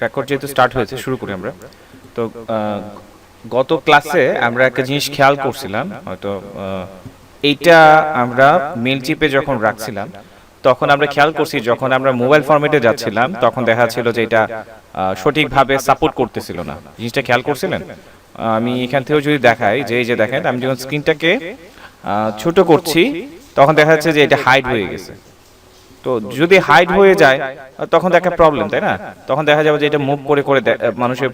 Record যেহেতু start হয়েছে শুরু করি আমরা। তো গত ক্লাসে আমরা একটা জিনিস খেয়াল করছিলাম, হয়তো এইটা আমরা মেল চিপে যখন রাখছিলাম তখন আমরা খেয়াল করছি যখন আমরা মোবাইল ফরম্যাটে যাচ্ছিলাম তখন দেখা ছিল যে এটা সঠিকভাবে সাপোর্ট করতেছিল না। জিনিসটা খেয়াল করছিলেন? আমি এখান থেকেও যদি দেখাই যে এই যে দেখেন আমি যখন স্ক্রিনটাকে ছোট করছি তখন দেখা যাচ্ছে যে এটা হাইড হয়ে গেছে। তো যদি হাইড হয়ে যায় তখন দেখা প্রবলেম, তাই না? তখন দেখা যাবে যে এটা মুভ করে করে মানুষের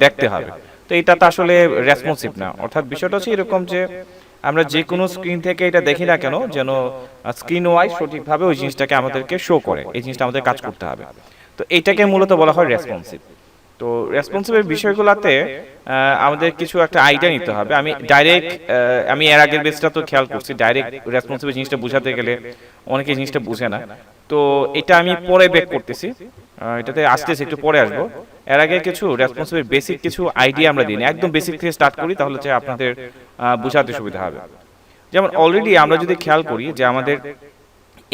দেখতে হবে। তো এটা তো আসলে রেসপন্সিভ না। অর্থাৎ বিষয়টা হচ্ছে এরকম যে আমরা যে কোনো স্ক্রিন থেকে এটা দেখি না কেন যেন স্ক্রিন ওয়াইজ সঠিকভাবে ওই জিনিসটাকে আমাদেরকে শো করে, এই জিনিসটা আমাদের কাজ করতে হবে। তো এটাকে মূলত বলা হয় রেসপন্সিভ। তো রেসপন্সিভের বিষয়গুলোতে আমাদের কিছু একটা আইডিয়া নিতে হবে। আমি এর আগের বেসটা তো খেয়াল করছি, ডাইরেক্ট রেসপন্সিভ জিনিসটা বোঝাতে গেলে অনেকে জিনিসটা বুঝে না। তো এটা আমি পরে ব্যাক করতেছি, এটাতে আসতেছি, একটু পরে আসবো। এর আগে কিছু রেসপন্সিভের বেসিক কিছু আইডিয়া আমরা দিই, একদম বেসিক থেকে স্টার্ট করি, তাহলে যে আপনাদের বোঝাতে সুবিধা হবে। যেমন অলরেডি আমরা যদি খেয়াল করি যে আমাদের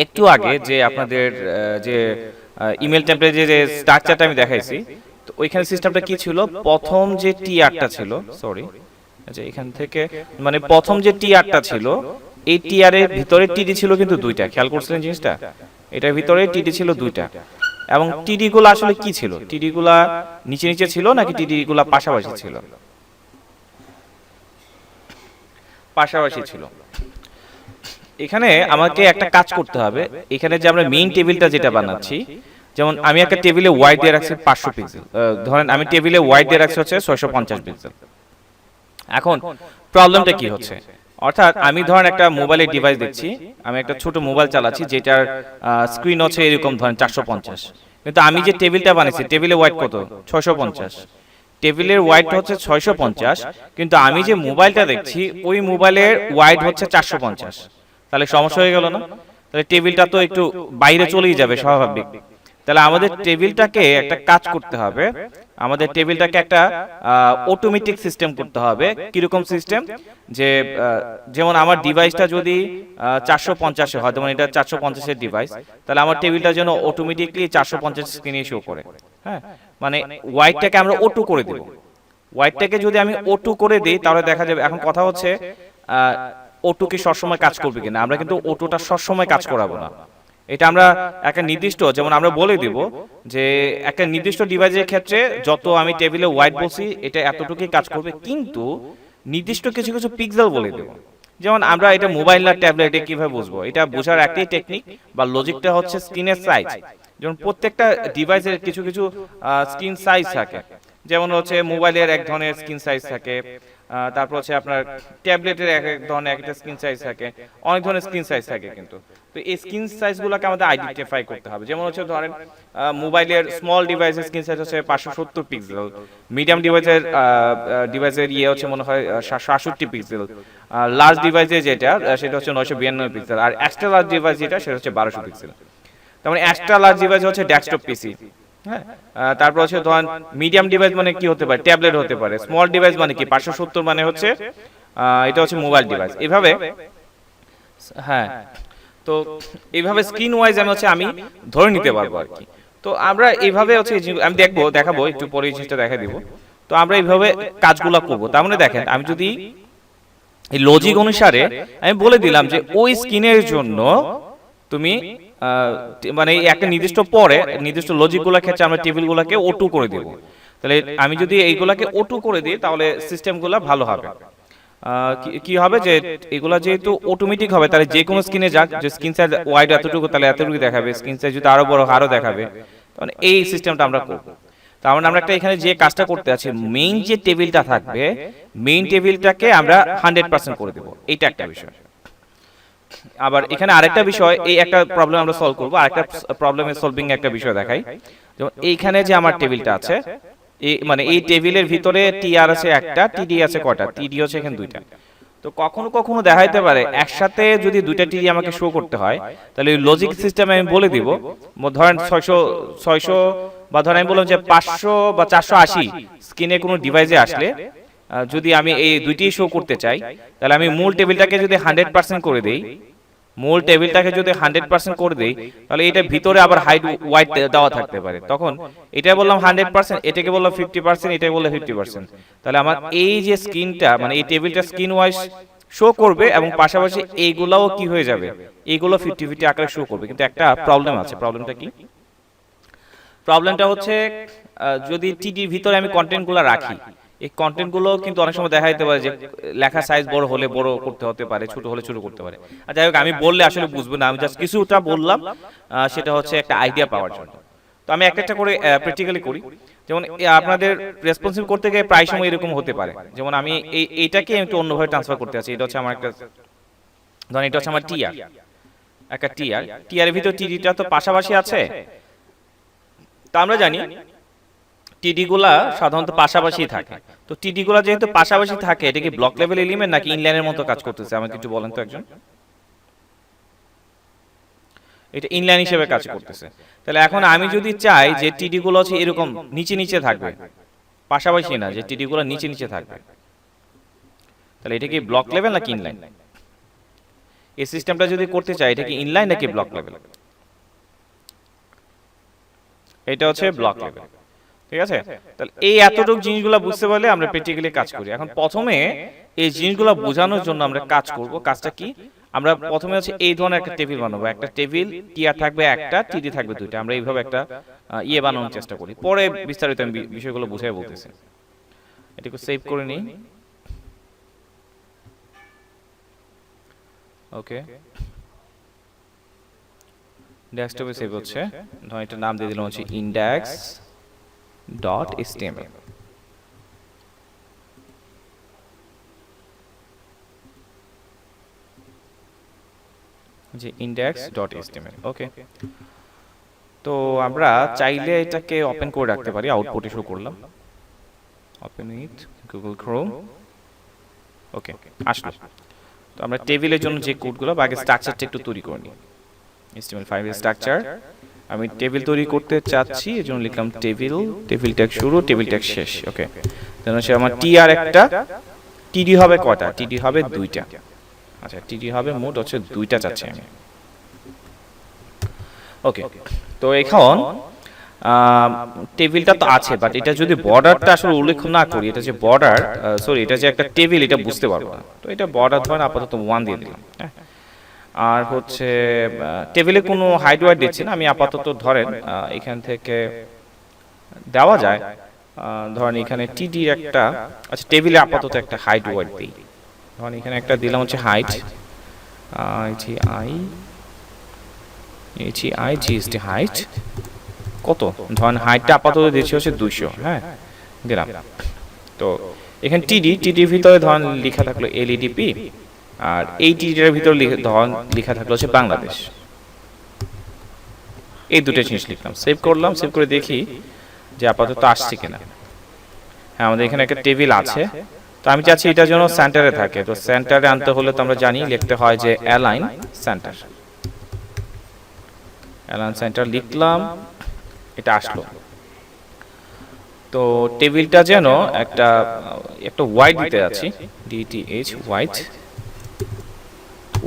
একটু আগে যে আপনাদের যে ইমেল টেমপ্লেটে যে স্ট্রাকচারটা আমি দেখাইছি, তো ওইখানে সিস্টেমটা কি ছিল? প্রথম যে টিআরটা ছিল, সরি, আচ্ছা এখান থেকে মানে প্রথম যে টিআরটা ছিল এই টিআরের ভিতরে টিডি ছিল কিন্তু দুইটা। খেয়াল করছিলেন জিনিসটা? এটার ভিতরে টিডি ছিল দুইটা। এবং টিডি গুলো আসলে কি ছিল? টিডি গুলা নিচে নিচে ছিল নাকি টিডি গুলা পাশাপাশি ছিল? পাশাপাশি ছিল। এখানে আমাকে একটা কাজ করতে হবে। এখানে যে আমরা মেইন টেবিলটা যেটা বানাচ্ছি, যেমন আমি একটা টেবিলে ওয়াইড দিয়ে রাখছি 500 পিক্সেল, ধরেন আমি টেবিলে ওয়াইড দিয়ে রাখছি হচ্ছে 650 পিক্সেল। এখন প্রবলেমটা কি হচ্ছে? অর্থাৎ আমি ধরেন একটা মোবাইলের ডিভাইস দেখছি, আমি একটা ছোট মোবাইল চালাচ্ছি যেটার স্ক্রিন হচ্ছে এরকম ধরেন 450, কিন্তু আমি যে টেবিলটা বানিয়েছি টেবিলে ওয়াইড কত? 650। টেবিলের ওয়াইড হচ্ছে 650, কিন্তু আমি যে মোবাইলটা দেখছি ওই মোবাইলের ওয়াইড হচ্ছে 450। তাহলে সমস্যা হয়ে গেল না? তাহলে টেবিলটা তো একটু বাইরে চলেই যাবে স্বাভাবিক। তাহলে আমাদের টেবিলটাকে একটা কাজ করতে হবে, আমাদের টেবিলটাকে একটা অটোমেটিক সিস্টেম করতে হবে। কিরকম সিস্টেম? যে যেমন আমার ডিভাইসটা যদি 450 হয়, যেমন এটা 450-এর ডিভাইস, তাহলে আমার টেবিলটা যেন অটোমেটিকলি 450 স্ক্রিনে শো করে। হ্যাঁ, মানে ওয়াইডটাকে আমরা অটো করে দেব। ওয়াইডটাকে যদি আমি অটো করে দিই তাহলে দেখা যাবে, এখন কথা হচ্ছে অটো কি সবসময় কাজ করবে কিনা। আমরা কিন্তু অটোটা সবসময় কাজ করাবো না। এটা আমরা একটা নির্দিষ্ট, যেমন আমরা বলে দিব যে একটা নির্দিষ্ট ডিভাইসের ক্ষেত্রে যত আমি টেবিলে ওয়াইড বলছি এটা এতটুকুই কাজ করবে, কিন্তু নির্দিষ্ট কিছু কিছু পিক্সেল বলে দেব। যেমন আমরা এটা মোবাইল না ট্যাবলেটে কিভাবে বুঝবো? এটা বোঝার একটাই টেকনিক বা লজিকটা হচ্ছে স্ক্রিনের সাইজ। যেমন প্রত্যেকটা ডিভাইসের কিছু কিছু স্ক্রিন সাইজ থাকে। যেমন হচ্ছে মোবাইলের এক ধরনের স্ক্রিন সাইজ থাকে, তারপর হচ্ছে আপনার ট্যাবলেটের এক এক ধরনের একটা স্ক্রিন সাইজ থাকে, অনেক ধরনের স্ক্রিন সাইজ থাকে কিন্তু। তো এই স্ক্রিন সাইজগুলোকে আমাদের আইডেন্টিফাই করতে হবে। যেমন হচ্ছে ধরেন মোবাইলের স্মল ডিভাইসের স্ক্রিন সাইজ হচ্ছে 570 পিক্সেল, মিডিয়াম ডিভাইসের ইয়ে হচ্ছে মনে হয় 768 পিক্সেল, লার্জ ডিভাইসে যেটা সেটা হচ্ছে 992 পিক্সেল, আর এক্সট্রা লার্জ ডিভাইস যেটা সেটা হচ্ছে 1200 পিক্সেল। তার মানে এক্সট্রা লার্জ ডিভাইস হচ্ছে ডেস্কটপ পিসি। হ্যাঁ, তারপর হচ্ছে ধরেন মিডিয়াম ডিভাইস মানে কি হতে পারে? ট্যাবলেট হতে পারে। স্মল ডিভাইস মানে কি? 570 মানে হচ্ছে এটা হচ্ছে মোবাইল ডিভাইস। এভাবে, হ্যাঁ, তো এইভাবে স্ক্রিন ওয়াইজ আমি ধরে নিতে পারবো আর কি। তো আমরা এইভাবে হচ্ছে আমি দেখাবো একটু পরে এই জিনিসটা দেখা দিব। তো আমরা এইভাবে কাজগুলো করব। তার মানে দেখেন আমি যদি এই লজিক অনুসারে আমি বলে দিলাম যে ওই স্ক্রিনের জন্য তুমি মানে একটা নির্দিষ্ট লজিকগুলোর ক্ষেত্রে আমরা টেবিলগুলোকে অটো করে দেব। তাহলে আমি যদি এইগুলাকে অটো করে দিই তাহলে সিস্টেমগুলো ভালো হবে। কি হবে যে এগুলা যেহেতু অটোমেটিক হবে, তাহলে যে কোনো স্ক্রিনে যাক, যে স্ক্রিন সাইজ ওয়াইড এতটুকু তাহলে এতটুকু দেখাবে, স্ক্রিন সাইজ যদি আরো বড় আরো দেখাবে। মানে এই সিস্টেমটা আমরা করব। তার মানে আমরা একটা এখানে যে কাজটা করতে আছি, মেইন যে টেবিলটা থাকবে মেইন টেবিলটাকে আমরা 100% করে দেব। এইটা একটা বিষয়। আবার এখানে আরেকটা বিষয়, এই একটা প্রবলেম আমরা সলভ করব, আরেকটা প্রবলেমের সলভিং একটা বিষয় দেখাই। যেমন এইখানে যে আমার টেবিলটা আছে, মানে এই টেবিলের ভিতরে টিআর আছে একটা, টিডি আছে কয়টা? টিডি হচ্ছে এখানে দুইটা। তো কখনো কখনো দেখাইতে পারে একসাথে যদি দুইটা টিডি আমাকে শো করতে হয়, তাহলে ওই লজিক সিস্টেমে আমি বলে দিব ধরেন 600 বা ধরেন আমি বললাম যে 500 বা 480 স্ক্রিনে কোনো ডিভাইসে আসলে যদি আমি এই দুইটি শো করতে চাই, তাহলে আমি মূল টেবিলটাকে যদি 100% করে দেই, মূল টেবিলটাকে যদি 100% করে দেই তাহলে এটা ভিতরে আবার হাইট ওয়াইড দেওয়া থাকতে পারে, তখন এটা বললাম 100%, এটাকে বললাম 50%, এটাকে বললাম 50%, তাহলে আমার এই যে স্ক্রিনটা মানে এই টেবিলটা স্ক্রিন ওয়াইজ শো করবে এবং পাশাপাশি এইগুলাও কি হয়ে যাবে, এইগুলো 50-50 আকারে শো করবে। কিন্তু একটা প্রবলেম আছে। প্রবলেমটা কি? প্রবলেমটা হচ্ছে যদি টিডির ভিতরে আমি কন্টেন্টগুলো রাখি, এই কন্টেন্টগুলো কিন্তু অনেক সময় দেখা যেতে পারে যে লেখা সাইজ বড় হলে বড় করতে হতে পারে, ছোট হলে ছোট করতে পারে। আর যাই হোক, আমি বললে আসলে বুঝবো না, আমি জাস্ট কিছুটা বললাম, সেটা হচ্ছে একটা আইডিয়া পাওয়ার জন্য। তো আমি একটা একটা করে প্র্যাকটিক্যালি করি। যেমন আপনাদের রেসপন্সিভ করতে গিয়ে প্রায় সময় এরকম হতে পারে, যেমন আমি এইটাকে একটু অন্যভাবে ট্রান্সফার করতে আছি। এটা হচ্ছে আমার একটা, ধরেন এটা হচ্ছে আমার টিআর, একটা টিআর এর ভিতর টিডিটা তো পাশাপাশি আছে। তা আমরা জানি টিডি গুলা সাধারণত পাশাপাশি থাকে। তো টিডি গুলা যেহেতু পাশাপাশি থাকে, এটা কি ব্লক লেভেল এলিমেন্ট নাকি ইনলাইনের মতো কাজ করতেছে? আমাকে একটু বলেন তো একজন। এটা ইনলাইন হিসেবে কাজ করতেছে। তাহলে এখন আমি যদি চাই যে টিডি গুলো হচ্ছে এরকম নিচে নিচে থাকবে, পাশাপাশি না, যে টিডি গুলো নিচে নিচে থাকবে, তাহলে এটা কি ব্লক লেভেল নাকি ইনলাইন? এই সিস্টেমটা যদি করতে চাই, এটা কি ইনলাইন নাকি ব্লক লেভেল? এটা হচ্ছে ব্লক লেভেল। ঠিক আছে? তাহলে এই এতটুকু জিনিসগুলো বুঝতে পারলে আমরা প্র্যাকটিক্যালি কাজ করি। এখন প্রথমে এই জিনিসগুলো বোঝানোর জন্য আমরা কাজ করব। কাজটা কি? আমরা প্রথমে হচ্ছে এই ধরনের একটা টেবিল বানাবো। একটা টেবিল টিআর থাকবে একটা, টিডি থাকবে দুইটা। আমরা এইভাবে একটা ইয়ে বানানোর চেষ্টা করি। পরে বিস্তারিত আমি বিষয়গুলো বুঝাই বলতেছি। এটাকে সেভ করে নিই। ওকে, ডেস্কটপে সেভ হচ্ছে। ধর এটা নাম দিয়ে দিলাম হচ্ছে index.html। যে index.html। ওকে, তো আমরা চাইলে এটাকে ওপেন করে রাখতে পারি। আউটপুটে শো করলাম, ওপেন উইথ গুগল ক্রোম। ওকে, আসলো। তো আমরা টেবিলের জন্য যে কোডগুলো বা আগে স্ট্রাকচারটা একটু তৈরি করে নিই। HTML5 এর স্ট্রাকচার আমি টেবিল তৈরি করতে চাচ্ছি, এজন্য লিখলাম টেবিল, টেবিল ট্যাগ শুরু, টেবিল ট্যাগ শেষ। ওকে, তাহলে হচ্ছে আমার টিআর একটা, টিডি হবে কয়টা? টিডি হবে দুইটা। আচ্ছা, টিডি হবে মোট হচ্ছে দুইটা চাচ্ছি আমি। ওকে, তো এখন টেবিলটা তো আছে, বাট এটা যদি বর্ডারটা আসলে উল্লেখ না করি, এটা যে বর্ডার, সরি এটা যে একটা টেবিল, এটা বুঝতে পারবো না। তো এটা বর্ডার ধরেন আপাতত 1 দিয়ে দিলাম। হ্যাঁ, আর হচ্ছে টেবিলে কোনো হাইট ওয়াইট দিচ্ছি না আমি আপাতত। ধরেন এখান থেকে দেওয়া যায়, ধরেন এখানে টিডি একটা, আচ্ছা টেবিলে আপাতত একটা হাইট ওয়াইট দিই। ধরেন এখানে একটা দিলাম হচ্ছে হাইট, জিএসটি হাইট কত, ধরেন হাইটটা আপাতত দিচ্ছি হচ্ছে 200। হ্যাঁ, দিলাম। তো এখানে টিডির ভিতরে ধরেন লেখা থাকলো এলইডিপি, আর এই টিডির ভিতরে ধরেন লেখা থাকলো হচ্ছে বাংলাদেশ। এই দুটো জিনিস লিখলাম, সেভ করলাম। সেভ করে দেখি যে আপাতত আসছে কিনা। হ্যাঁ, আমাদের এখানে একটা টেবিল আছে। তো আমি চাচ্ছি এটার জন্য সেন্টারে থাকে। তো সেন্টারে আনতে হলে তো আমরা জানি লিখতে হয় যে অ্যালাইন সেন্টার। অ্যালাইন সেন্টার লিখলাম, এটা আসলো। তো টেবিলটা যেন একটা হোয়াইট দিতে যাচ্ছি, ডিটিএইচ হোয়াইট।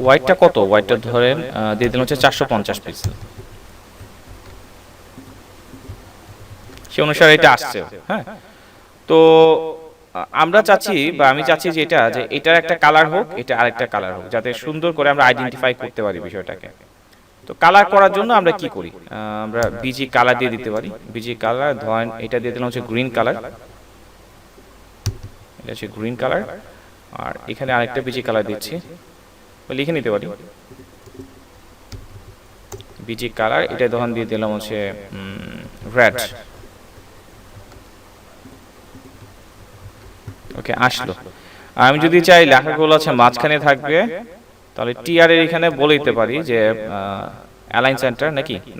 হোয়াইটটা কত? হোয়াইটটা ধরেন দিয়ে দিলাম হচ্ছে 450 পিক্সেল। সে অনুসারে এটা আসছে। হ্যাঁ, তো আমরা চাচ্ছি বা আমি চাচ্ছি যে এটার একটা কালার হোক, এটা আরেকটা কালার হোক, যাতে সুন্দর করে আমরা আইডেন্টিফাই করতে পারি বিষয়টাকে। তো কালার করার জন্য আমরা কি করি? আমরা বিজি কালার দিয়ে দিতে পারি। বিজি কালার ধরেন এটা দিয়ে দিলাম হচ্ছে গ্রিন কালার। এটা হচ্ছে গ্রিন কালার, আর এখানে আরেকটা বিজি কালার দিচ্ছি, লিখে নিতে পারি বিজি কালার। এটা ধরেন দিয়ে দিলাম হচ্ছে রেড। ওকে, আসলো। আমি যদি চাই লেখাগুলো আছে মাঝখানে থাকবে, তাহলে টিআর এর এখানে বলে দিতে পারি যে অ্যালাইন সেন্টার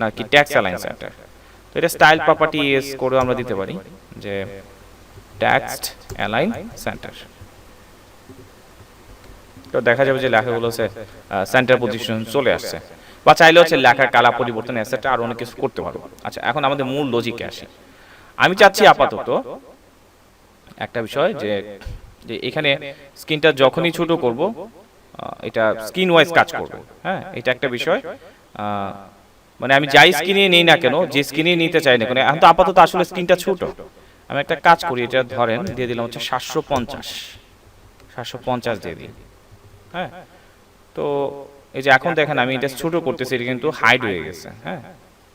নাকি ট্যাক্স অ্যালাইন সেন্টার। তো এটা স্টাইল প্রপার্টি ইউজ করে আমরা দিতে পারি যে ট্যাক্সড অ্যালাইন সেন্টার। তো দেখা যাবে যে লেখাগুলো হচ্ছে সেন্টার পজিশন চলে আসছে। বা চাইলে হচ্ছে লেখার কালার পরিবর্তন এসেটা আর অনেক কিছু করতে পারবো। আচ্ছা, এখন আমাদের মূল লজিকে আসি। আমি চাচ্ছি আপাতত একটা বিষয় যে এখানে স্ক্রিনটা যখনই ছোট করব, এটা স্ক্রিন ওয়াইজ কাজ করবে। হ্যাঁ, এটা একটা বিষয়। মানে আমি যাই স্ক্রিনে নিই না কেন, যে স্ক্রিনে নিতে চাই না কেন, এখন তো আপাতত আসলে স্ক্রিনটা ছোট। আমি একটা কাজ করি, এটা ধরেন দিয়ে দিলাম হচ্ছে 750 দিয়ে দিই। হ্যাঁ, তো এই যে এখন দেখেন আমি এটা ছোট করতেছি, এটা কিন্তু হাইড হয়ে গেছে। হ্যাঁ,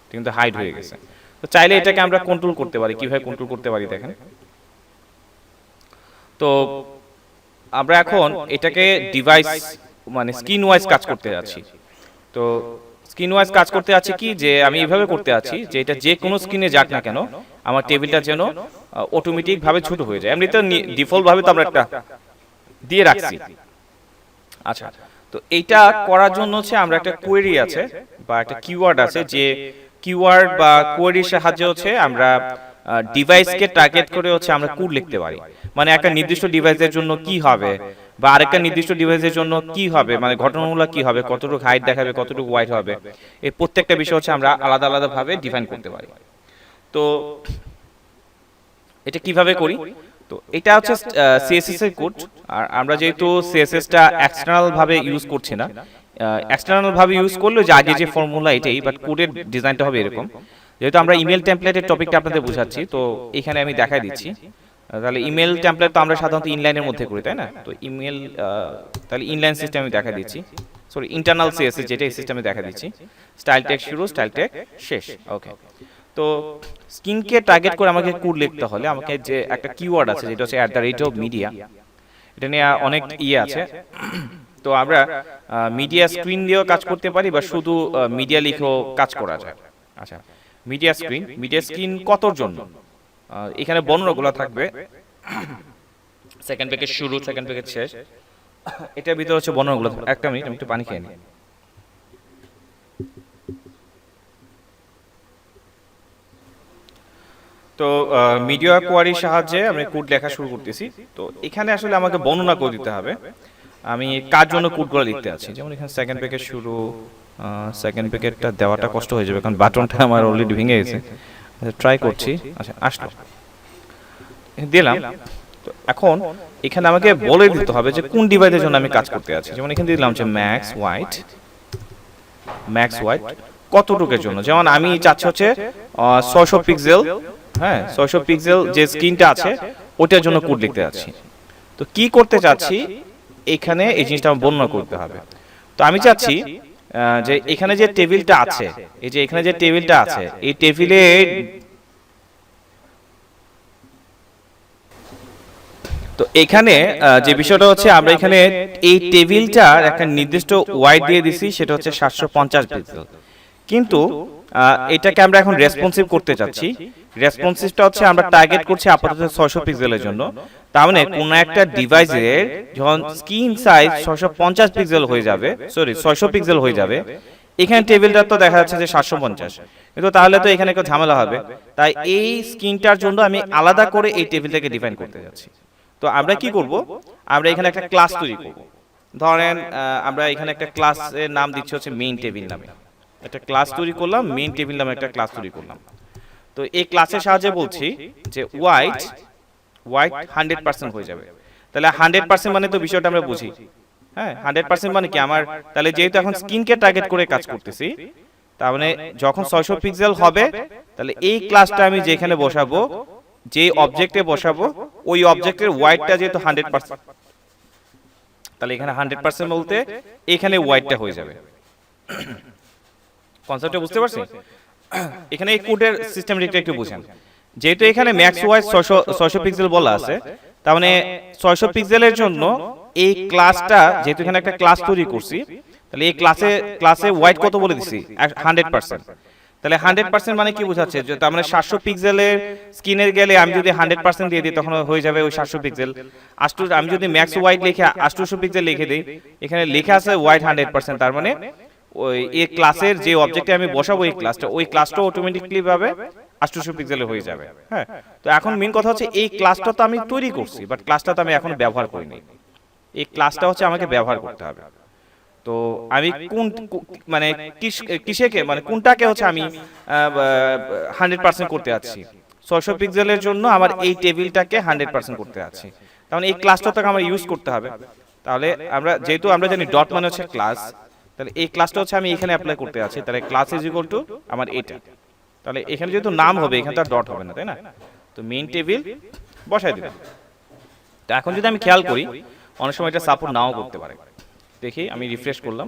এটা কিন্তু হাইড হয়ে গেছে। তো চাইলে এটাকে আমরা কন্ট্রোল করতে পারি। কিভাবে কন্ট্রোল করতে পারি দেখেন। তো আমরা এখন এটাকে ডিভাইস মানে স্ক্রিন ওয়াইজ কাজ করতে যাচ্ছি। তো স্ক্রিন ওয়াইজ কাজ করতে যাচ্ছি কি, যে আমি এইভাবে করতে যাচ্ছি যে এটা যে কোনো স্ক্রিনে যাক না কেন, আমার টেবিলটা যেন অটোমেটিক ভাবে ছোট হয়ে যায়। এমনিতে ডিফল্ট ভাবে তো আমরা একটা দিয়ে রাখছি। আচ্ছা, তো এইটা করার জন্য হচ্ছে আমরা একটা কোয়েরি আছে বা একটা কিওয়ার্ড আছে, যে কিওয়ার্ড বা কোয়েরির সাহায্যে হচ্ছে আমরা ডিভাইসকে টার্গেট করে হচ্ছে আমরা কোড লিখতে পারি। মানে একটা নির্দিষ্ট ডিভাইসের জন্য কি হবে বা আরেকটা নির্দিষ্ট ডিভাইসের জন্য কি হবে, মানে ঘটনাগুলো কি হবে, কতটুকু হাইট দেখাবে, কতটুকু ওয়াইড হবে, এই প্রত্যেকটা বিষয় হচ্ছে আমরা আলাদা আলাদা ভাবে ডিফাইন করতে পারি। তো এটা কিভাবে করি, তো এটা হচ্ছে সিএসএস এর কোড। আর আমরা যেহেতু সিএসএস টা এক্সটার্নাল ভাবে ইউজ করছি না, এক্সটার্নাল ভাবে ইউজ করলে যে আগে যে ফর্মুলা এটাই, বাট কোডের ডিজাইনটা হবে এরকম। যেহেতু আমরা ইমেল টেমপ্লেটের টপিকটা আপনাদের বোঝাচ্ছি, তো এখানে আমি দেখাই দিচ্ছি। তাহলে ইমেল টেমপ্লেট তো আমরা সাধারণত ইনলাইনের মধ্যে করি, তাই না? তো ইমেল তাহলে ইনলাইন সিস্টেম আমি দেখা দিচ্ছি, সরি ইন্টারনাল সিএসএস যেটা এই সিস্টেমে দেখা দিচ্ছি। স্টাইল ট্যাগ শুরু, স্টাইল ট্যাগ শেষ। ওকে, তো স্ক্রিনকে টার্গেট করে আমাকে কোড লিখতে হলে আমাকে যে একটা কিওয়ার্ড আছে যেটা হচ্ছে @media, এটা নিয়ে অনেক আছে। তো আমরা মিডিয়া স্ক্রিন দিয়েও কাজ করতে পারি বা শুধু মিডিয়া লিখেও কাজ করা যায়। আচ্ছা, মিডিয়া স্ক্রিন কতর জন্য, এখানে বর্ণনাগুলো থাকবে, সেকেন্ড প্যাকেজ শুরু, সেকেন্ড প্যাকেজ শেষ, এটার ভিতরে হচ্ছে বর্ণনাগুলো। একটা মিনিট, আমি একটু পানি খেয়ে নিই। তো মিডিয়া কোয়ারির সাহায্যে আমি কোড লেখা শুরু করতেছি। তো এখানে আসলে আমাকে বর্ণনা করে দিতে হবে আমি কার জন্য কোডগুলো লিখতে আছি। যেমন এখানে সেকেন্ড প্যাকেজ শুরু, সেকেন্ড প্যাকেটটা দেওয়াটা কষ্ট হয়ে যাবে কারণ বাটনটা আমার অলরেডি ভেঙে গেছে। ট্রাই করছি। আচ্ছা, আসলো, দিলাম। তো এখন এখানে আমাকে বলে দিতে হবে যে কোন ডিভাইসের জন্য আমি কাজ করতে আছি। যেমন এখানে দিলাম যে ম্যাক্স হোয়াইট কতটুকের জন্য, যেমন আমি চাচ্ছি হচ্ছে 600 পিক্সেল। হ্যাঁ, 600 পিক্সেল যে স্ক্রিনটা আছে ওটার জন্য কোড লিখতে যাচ্ছি। তো কি করতে চাচ্ছি এখানে এই জিনিসটা আমার বর্ণনা করতে হবে। তো আমি চাচ্ছি যে এখানে যে টেবিলটা আছে, এই যে এখানে যে টেবিলটা আছে, এই টেবিলে তো এখানে যে বিষয়টা হচ্ছে আমরা এখানে এই টেবিলটার একটা নির্দিষ্ট ওয়াইড দিয়ে দিছি, সেটা হচ্ছে 750 পিক্সেল। কিন্তু এটাকে আমরা এখন রেসপন্সিভ করতে চাচ্ছি। রেসপন্সিভটা হচ্ছে আমরা টার্গেট করছি আপাতত 600 পিক্সেলের জন্য। তার মানে কোন একটা ডিভাইসের যখন স্ক্রিন সাইজ 650 পিক্সেল হয়ে যাবে, সরি 600 পিক্সেল হয়ে যাবে, এখানে টেবিলটা তো দেখা যাচ্ছে যে 750, কিন্তু তাহলে তো এখানে একটু ঝামেলা হবে। তাই এই স্ক্রিনটার জন্য আমি আলাদা করে এই টেবিলটাকে ডিফাইন করতে যাচ্ছি। তো আমরা কি করব, আমরা এখানে একটা ক্লাস তৈরি করব। ধরেন আমরা এখানে একটা ক্লাসের নাম দিচ্ছি হচ্ছে মেইন টেবিল নামে। একটা ক্লাস তৈরি করলাম, মেইন টেবিল নামে একটা ক্লাস তৈরি করলাম। তো এই ক্লাসের সাহায্যে বলছি যে ওয়াইড 100% হয়ে যাবে। তাহলে 100% মানে তো বিষয়টা আমরা বুঝি। হ্যাঁ, 100% মানে কি, আমার তাহলে যেহেতু এখন স্ক্রিনকে টার্গেট করে কাজ করতেছি, তার মানে যখন 600 পিক্সেল হবে তাহলে এই ক্লাসটা আমি যেখানে বসাবো, যে অবজেক্টে বসাবো, ওই অবজেক্টের ওয়াইডটা যেহেতু 100%, তাহলে এখানে 100% বলতে এখানে ওয়াইডটা হয়ে যাবে। কনসেপ্টটা বুঝতে পারছেন? এখানে এই কোডের সিস্টেমটা একটু বুঝেন। যেহেতু এখানে ম্যাক্স ওয়াইজ 600 পিক্সেল বলা আছে, তার মানে 600 পিক্সেলের জন্য এই ক্লাসটা, যেহেতু এখানে একটা ক্লাস তৈরি করছি, তাহলে এই ক্লাসে ওয়াইড কত বলে দিছি, 100%। তাহলে 100% মানে কি বোঝাচ্ছে, যে তার মানে 700 পিক্সেলের স্ক্রিনের গেলে আমি যদি 100% দিয়ে দিই তখন হয়ে যাবে ওই 700 পিক্সেল। আমি যদি ম্যাক্স ওয়াইড লিখে 800 পিক্সেল লিখে দিই, এখানে লেখা আছে ওয়াইড 100%, তার মানে ওই এই ক্লাসের যে অবজেক্টে আমি বসাবো এই ক্লাসটা, ওই ক্লাসটা অটোমেটিক্যালি ভাবে 800 পিক্সেলে হয়ে যাবে। হ্যাঁ, তো এখন মেইন কথা হচ্ছে এই ক্লাসটা তো আমি তৈরি করছি, বাট ক্লাসটা তো আমি এখন ব্যবহার করিনি। এই ক্লাসটা হচ্ছে আমাকে ব্যবহার করতে হবে। তো আমি কোন মানে কিসেকে মানে কোনটাকে হচ্ছে আমি 100% করতে যাচ্ছি, 600 পিক্সেলের জন্য আমার এই টেবিলটাকে 100% করতে যাচ্ছি। তার মানে এই ক্লাসটা তো আমার ইউজ করতে হবে। তাহলে আমরা যেহেতু আমরা জানি ডট মানে হচ্ছে ক্লাস, তাহলে এই ক্লাসটা হচ্ছে আমি এখানে অ্যাপ্লাই করতে আছি, তাহলে ক্লাস ইজ ইকুয়াল টু আমার এটা, তাহলে এখানে যেহেতু নাম হবে এখানে তো আর ডট হবে না, তাই না? তো মেইন টেবিল বসাই দিলাম। তো এখন যদি আমি খেয়াল করি অনেক সময় এটা সাপোর্ট নাও করতে পারে। দেখি আমি রিফ্রেশ করলাম,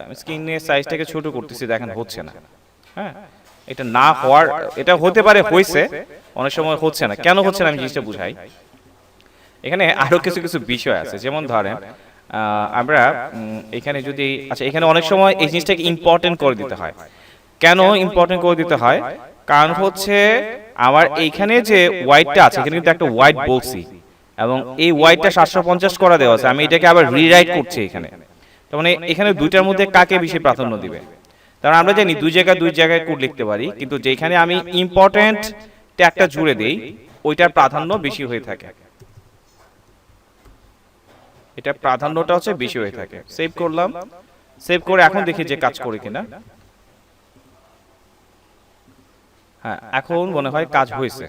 আমি স্ক্রিনের সাইজটাকে ছোট করতেছি, দেখেন হচ্ছে না। হ্যাঁ, এটা না হওয়ার, এটা হতে পারে হয়েছে, অনেক সময় হচ্ছে না। কেন হচ্ছে না আমি জিনিসটা বুঝাই। এখানে আরো কিছু কিছু বিষয় আছে, যেমন ধরেন আমরা এখানে যদি, আচ্ছা এখানে অনেক সময় এই জিনিসটাকে ইম্পর্টেন্ট করে দিতে হয়। কেন ইম্পর্টেন্ট করে দিতে হয়? কারণ হচ্ছে আমার এইখানে যে ওয়াইডটা আছে, এখানে কিন্তু একটা ওয়াইড বলছি, এবং এই ওয়াইডটা 750 করা দেওয়া আছে, আমি এটাকে আবার রিরাইট করছি এখানে। তার মানে এখানে দুইটার মধ্যে কাকে বেশি প্রাধান্য দিবে? কারণ আমরা জানি দুই জায়গায় কোড লিখতে পারি, কিন্তু যেখানে আমি ইম্পর্টেন্ট ট্যাগটা জুড়ে দেই ওইটার প্রাধান্য বেশি হয়ে থাকে, এটা প্রাধান্যটা হচ্ছে বেশি হয়ে থাকে। সেভ করলাম, সেভ করে এখন দেখি যে কাজ করে কিনা। হ্যাঁ, এখন মনে হয় কাজ হয়েছে।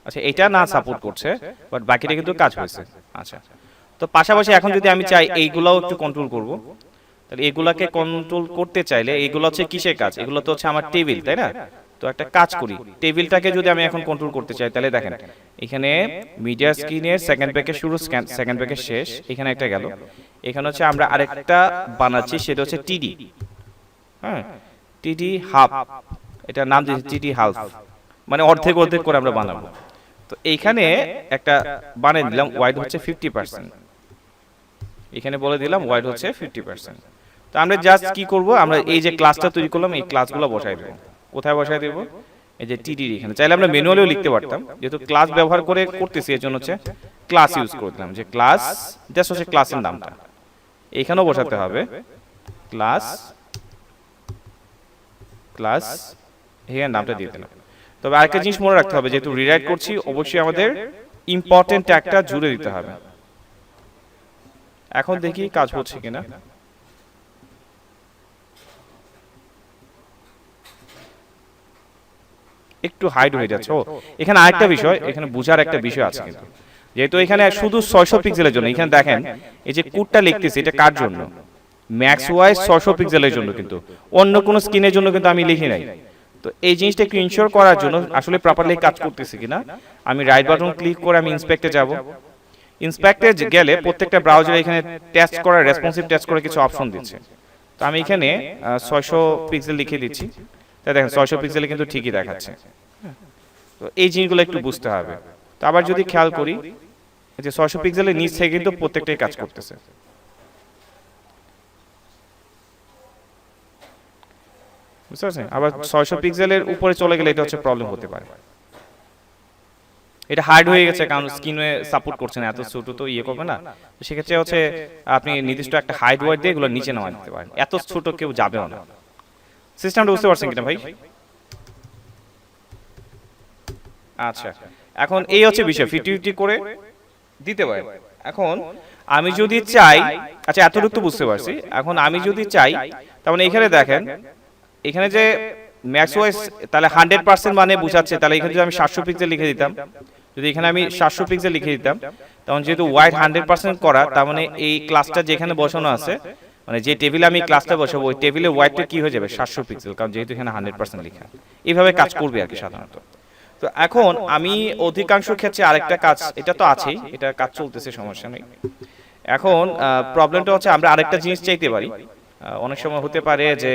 আচ্ছা, এটা না সাপোর্ট করছে, বাট বাকিটা কিন্তু কাজ হয়েছে। আচ্ছা, তো পাশাপাশি এখন যদি আমি চাই এইগুলাও একটু কন্ট্রোল করব, তাহলে এগুলাকে কন্ট্রোল করতে চাইলে এগুলো হচ্ছে কিসের কাজ? এগুলো তো হচ্ছে আমার টেবিল, তাই না? তো একটা কাজ করি, টেবিলটাকে যদি আমি এখন কন্ট্রোল করতে চাই, তাহলে দেখেন এখানে মিডিয়া স্ক্রিনের সেকেন্ড ব্রেকের শুরু, সেকেন্ড ব্রেকের শেষ, এখানে একটা গেল। এখানে হচ্ছে আমরা আরেকটা বানাচ্ছি, সেটা হচ্ছে টিডি। হ্যাঁ, টিডি হাফ, এটা নাম দিয়েছি টিডি হাফ, মানে অর্ধেক অর্ধেক করে আমরা বানাবো। তো এইখানে একটা বানিয়ে দিলাম, ওয়াইড হচ্ছে 50%, এখানে বলে দিলাম ওয়াইড হচ্ছে 50%। তো আমরা জাস্ট কি করব, আমরা এই যে ক্লাসটা তৈরি করলাম এই ক্লাসগুলো বসাই দেব। কোথায় বসাই দেব? এই যে টিডি এখানে। চাইলে আমরা ম্যানুয়ালিও লিখতে পারতাম, যেহেতু ক্লাস ব্যবহার করে করতেছি এর জন্য হচ্ছে ক্লাস ইউজ করে দিলাম, যে ক্লাস জাস্ট হচ্ছে ক্লাসের নামটা এখানেও বসাতে হবে, ক্লাস ক্লাস এর নামটা দিয়ে দিলাম। তবে আরেকটা জিনিস মনে রাখতে হবে, যেহেতু রিরাইট করছি অবশ্যই আমাদের ইম্পর্টেন্ট ট্যাগটা জুড়ে দিতে হবে। এখন দেখি কাজ হচ্ছে কিনা। একটু হাইড হয়ে যাচ্ছে। ও, এখানে আরেকটা বিষয়, এখানে বোঝার একটা বিষয় আছে কিন্তু, যেহেতু এখানে শুধু 600 পিক্সেলের জন্য, এখানে দেখেন এই যে কোডটা লিখতেছি এটা কার জন্য? ম্যাক্স ওয়াই 600 পিক্সেলের জন্য, কিন্তু অন্য কোনো স্ক্রিনের জন্য কিন্তু আমি লিখি নাই। তো এই জিনিসটা একটু ইনশিওর করার জন্য আসলে প্রপারলি কাজ করতেছে কিনা, আমি রাইট বাটন ক্লিক করে আমি ইন্সপেক্টে যাব। ইন্সপেক্টে গেলে প্রত্যেকটা ব্রাউজারে এখানে টেস্ট করা, রেসপন্সিভ টেস্ট করার কিছু অপশন দিচ্ছে। তো আমি এখানে 600 পিক্সেল লিখে দিচ্ছি, তাই দেখেন 600 পিক্সেলে কিন্তু ঠিকই দেখাচ্ছে। তো এই জিনিসগুলো একটু বুঝতে হবে। তো আবার যদি খেয়াল করি যে 600 পিক্সেলের নিচ থেকে কিন্তু প্রত্যেকটাই কাজ করতেছে। বুঝতে পারছেন? আবার 600 পিক্সেলের উপরে চলে গেলে এটা হচ্ছে প্রবলেম হতে পারে। এটা হার্ড হয়ে গেছে কারণ স্ক্রিনে সাপোর্ট করছে না, এত ছোট তো ইয়ে করবে না। তো সেক্ষেত্রে হচ্ছে আপনি নির্দিষ্ট একটা হাইট ওয়াইড দিয়ে এগুলো নিচে নামাই দিতে পারেন, এত ছোট কেউ যাবেও না। সিস্টেমটা বুঝতে পারছেন কিনা ভাই? আচ্ছা, এখন এই হচ্ছে বিষয়, 50-50 করে দিতে পারে। এখন আমি যদি চাই, আচ্ছা এতটুকু তো বুঝতে পারছি, এখন আমি যদি চাই, তার মানে এখানে দেখেন এখানে যে ম্যাক্স ওয়াইজ, তাহলে 100% মানে বোঝাচ্ছে, তাহলে এখানে যদি আমি 700 পিক্সেল লিখে দিতাম, যদি এখানে আমি 700 পিক্সেল লিখে দিতাম, তখন যেহেতু ওয়াইড 100% করা, তার মানে এই ক্লাসটা যেখানে বসানো আছে, মানে যে টেবিলে আমি ক্লাসটা বসাবো ওই টেবিলে ওয়াইডটা কি হয়ে যাবে? 700 পিক্সেল, কারণ যেহেতু এখানে 100% লেখা। এইভাবে কাজ করবে আর কি সাধারণত। তো এখন আমি অধিকাংশ ক্ষেত্রে আরেকটা কাজ, এটা তো আছেই, এটা কাজ চলতেছে, সমস্যা নেই। এখন প্রবলেমটা হচ্ছে আমরা আরেকটা জিনিস চাইতে পারি। অনেক সময় হতে পারে যে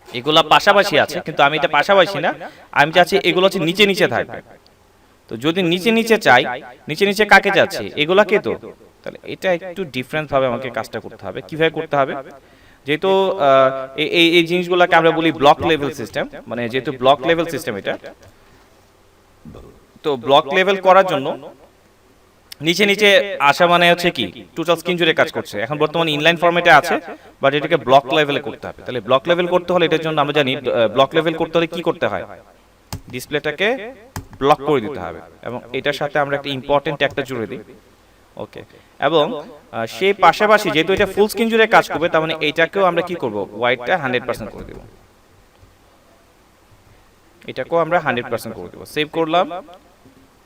এগুলা পাশাপাশি আছে, কিন্তু আমি এটা পাশাপাশি না, আমি চাচ্ছি এগুলো হচ্ছে নিচে নিচে থাকবে। তো যদি নিচে নিচে চাই, নিচে নিচে কাকে চাচ্ছি? এগুলাকে। তো তাহলে এটা একটু ডিফারেন্ট ভাবে আমাকে কাজটা করতে হবে। কিভাবে করতে হবে? যেহেতু এই জিনিসগুলোকে আমরা বলি ব্লক লেভেল সিস্টেম, মানে যেহেতু ব্লক লেভেল সিস্টেম এটা, তো ব্লক লেভেল করার জন্য নিচে নিচে আসা মানে হচ্ছে কি টোটাল স্ক্রিন জুড়ে কাজ করছে। এখন বর্তমানে ইনলাইন ফরম্যাটে আছে, বাট এটাকে ব্লক লেভেলে করতে হবে। তাহলে ব্লক লেভেল করতে হলে এটার জন্য আমরা জানি ব্লক লেভেল করতে হলে কি করতে হয়? ডিসপ্লেটাকে ব্লক করে দিতে হবে, এবং এটার সাথে আমরা একটা ইম্পর্টেন্ট একটা জুড়ে দিই। ওকে, এবং সেই পাশাপাশি যেহেতু এটা ফুল স্ক্রিন জুড়ে কাজ করবে, তার মানে এইটাকেও আমরা কি করব? ওয়াইডটা 100% করে দেব, এটাকেও আমরা 100% করে দেব। সেভ করলাম,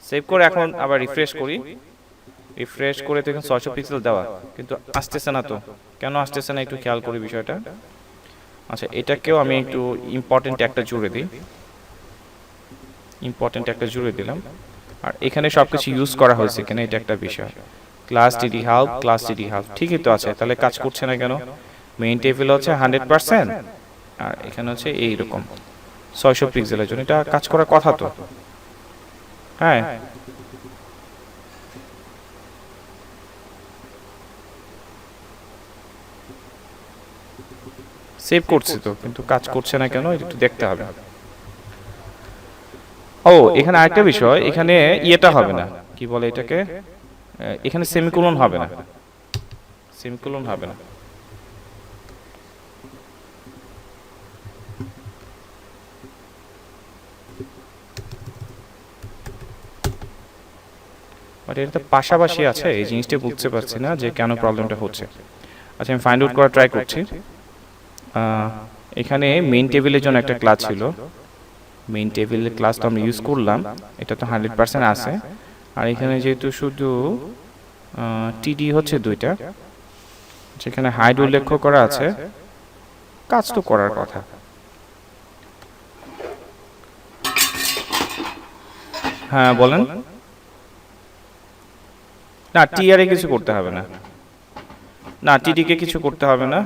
সেভ করে এখন আবার রিফ্রেশ করি। রিফ্রেশ করে দেখুন 600 পিক্সেল দেওয়া, কিন্তু আসতেছে না। তো কেন আসতেছে না একটু খেয়াল করি বিষয়টা। আচ্ছা, এটাকেও আমি একটু ইম্পর্টেন্ট একটা জুড়ে দিই, ইম্পর্টেন্ট একটা জুড়ে দিলাম। আর এখানে সবকিছু ইউজ করা হয়েছে কিনা এটা একটা বিষয়। ক্লাস টিডি হেল্প, ক্লাস টিডি হেল্প ঠিকই তো আছে, তাহলে কাজ করছে না কেন? মেইন টেবিল হচ্ছে 100%, আর এখানে হচ্ছে এইরকম 600 পিক্সেলের জন্য, এটা কাজ করার কথা তো। হ্যাঁ, সেভ করছি তো, কিন্তু কাজ করছে না কেন একটু দেখতে হবে। ও এখানে আরেকটা বিষয়, এখানে ইয়েটা হবে না, কি বলে এটাকে, এখানে সেমিকোলন হবে না, সেমিকোলন হবে না। বাট এটা তো পাশাপাশি আছে, এই জিনিসটা বুঝতে পারছি না যে কেন প্রবলেমটা হচ্ছে। আচ্ছা, আমি ফাইন্ড আউট করার ট্রাই করছি। এখানে মেইন টেবিলের জন্য একটা ক্লাস ছিল, মেইন টেবিলের ক্লাস তো আমরা ইউজ করলাম, এটা তো 100% আছে। আর এখানে যেহেতু শুধু টিডি হচ্ছে দুইটা, যেখানে হাইড উল্লেখ করা আছে, কাজ তো করার কথা। হ্যাঁ বলেন। না, টিআরে কিছু করতে হবে না, না টিডিকে কিছু করতে হবে না।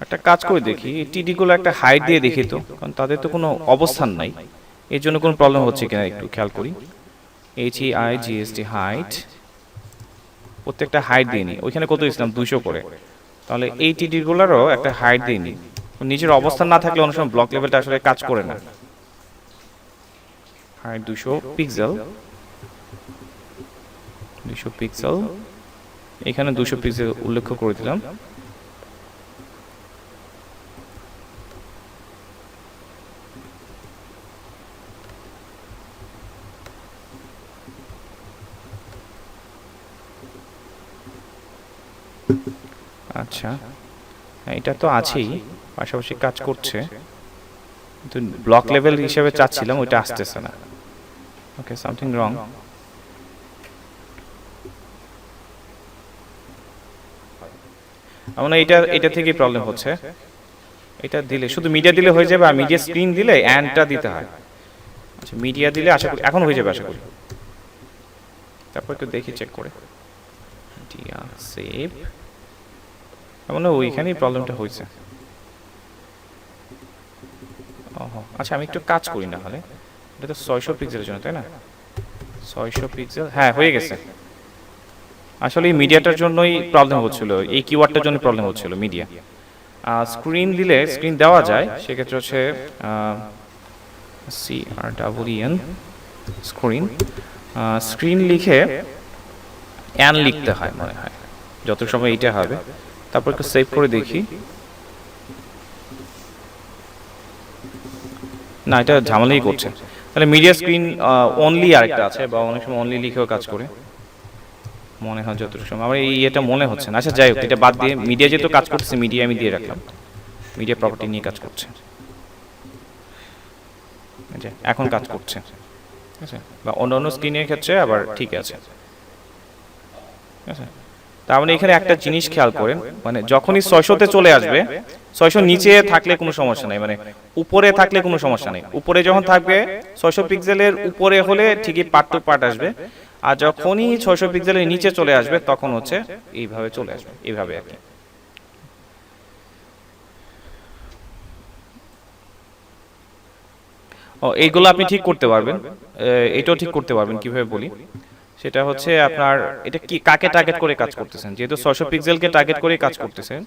একটা কাজ করে দেখি, টিডি গুলো একটা হাইট দিয়ে দেখি তো, কারণ তাদের তো কোনো অবস্থান নাই, এর জন্য কোনো প্রবলেম হচ্ছে কিনা একটু খেয়াল করি। HEIGST হাইট, প্রত্যেকটা হাইট দিয়ে নি, ওইখানে কত দিয়েছিলাম 200 করে, তাহলে এই টিডি গুলোরও একটা হাইট দিয়ে নি। নিজের অবস্থান না থাকলে অনেক সময় ব্লক লেভেলটা আসলে কাজ করে না। হাইট 200 পিক্সেল, 200 পিক্সেল, এখানে 200 পিক্সেল উল্লেখ করে দিলাম। আচ্ছা, এটা তো আছেই, পাশাপাশি কাজ করছে, কিন্তু ব্লক লেভেল হিসেবে চাচ্ছিলাম, ওইটা আসতেছে না। ওকে, সামথিং রং। আমার এটা থেকেই প্রবলেম হচ্ছে। এটা দিলে শুধু মিডিয়া দিলে হয়ে যাবে, আর মিডিয়া স্ক্রিন দিলে অ্যান্ডটা দিতে হয়। আচ্ছা, মিডিয়া দিলে আশা করি এখন হয়ে যাবে, আশা করি। তারপর একটু দেখি চেক করে, মিডিয়া সেভ, এমন ওইখানেই প্রবলেমটা হয়েছে। আচ্ছা, আমি একটু কাজ করি না হলে, এটা তো 600 পিক্সেলের জন্য, তাই না? 600 পিক্সেল, হ্যাঁ হয়ে গেছে। আসলে এই মিডিয়াটার জন্যই প্রবলেম হচ্ছিল, এই কিওয়ার্ডটার জন্য প্রবলেম হচ্ছিল মিডিয়া। স্ক্রিন দিলে স্ক্রিন দেওয়া যায়, সেক্ষেত্রে হচ্ছে CREEN স্ক্রিন, স্ক্রিন লিখে অ্যান লিখতে হয় মনে হয়, যত সময় এইটা হবে। তারপর একটু সেভ করে দেখি, না এটা ঝামেলাই করছে। তাহলে মিডিয়া স্ক্রিন অনলি আরেকটা আছে, বা অনেক সময় অনলি লিখেও কাজ করে মনে হয়, যতটুকু সময় আমার এই এটা মনে হচ্ছে না। আচ্ছা যাই হোক, এটা বাদ দিয়ে মিডিয়া যেহেতু কাজ করতেছে, মিডিয়া আমি দিয়ে রাখলাম, মিডিয়া প্রপার্টি নিয়ে কাজ করছে, এখন কাজ করছে। ঠিক আছে, বা অন্য অন্য স্ক্রিনের ক্ষেত্রে আবার ঠিক আছে। ঠিক আছে, তার মানে এখানে একটা জিনিস খেয়াল করেন, মানে যখনই 600-তে চলে আসবে, 600 নিচে থাকলে কোনো সমস্যা নাই, মানে উপরে থাকলে কোনো সমস্যা নেই। উপরে যখন থাকবে 600 পিক্সেলের উপরে হলে ঠিকই পার্ট টু পার্ট আসবে, আর যখনই 600 পিক্সেলের নিচে চলে আসবে তখন হচ্ছে এইভাবে চলে আসবে, এইভাবে আর কি। ও, এইগুলো আপনি ঠিক করতে পারবেন, এটাও ঠিক করতে পারবেন। কিভাবে বলি, সেটা হচ্ছে আপনার এটা কি কাকে টার্গেট করে কাজ করতেছেন, যেহেতু 600 পিক্সেলকে টার্গেট করে কাজ করতেছেন,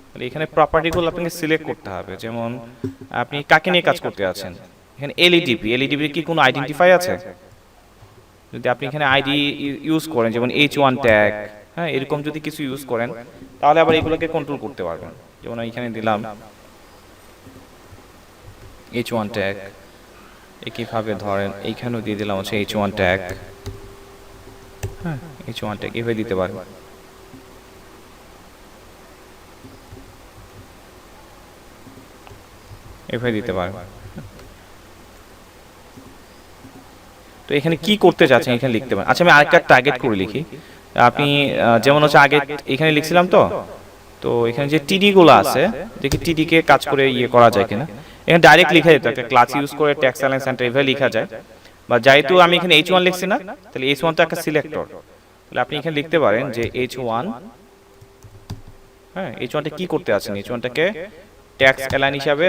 তাহলে এখানে প্রপার্টিগুলো আপনাকে সিলেক্ট করতে হবে। যেমন আপনি কাকে নিয়ে কাজ করতে আছেন, এখানে এলইডিপি, এলইডিপির কি কোনো আইডেন্টিফাই আছে? যদি আপনি এখানে আইডি ইউজ করেন, যেমন H1 ট্যাগ, হ্যাঁ এরকম যদি কিছু ইউজ করেন, তাহলে আবার এগুলোকে কন্ট্রোল করতে পারবেন। যেমন আমি এখানে দিলাম H1 ট্যাগ, একইভাবে ধরেন এইখানেও দিয়ে দিলাম হচ্ছে H1 ট্যাগ, হ্যাঁ H1 ট্যাগ এভাবে দিতে পারেন। এভাবে দিতে পারেন। তো এখানে কি করতে চাচ্ছেন এখানে লিখতে পারেন। আচ্ছা আমি আরেকটা টার্গেট করে লিখি। আপনি যেমন হচ্ছে আগে এখানে লিখছিলাম তো, তো এখানে যে টিডি গুলো আছে দেখি টিডি কে কাজ করে ইয়ে করা যায় কিনা। এখানে ডাইরেক্ট লিখা যেত, একটা ক্লাস ইউজ করে ট্যাক্স অ্যালায়েন্স সেন্টার এভাবে লিখা যায়। বা যেহেতু আমি এখানে H1 লিখছি না, তাহলে H1 তো একটা সিলেক্টর, তাহলে আপনি এখানে লিখতে পারেন যে H1, হ্যাঁ H1 টা কি করতে আছেন, H1 টাকে ট্যাক্স অ্যালাইন হিসাবে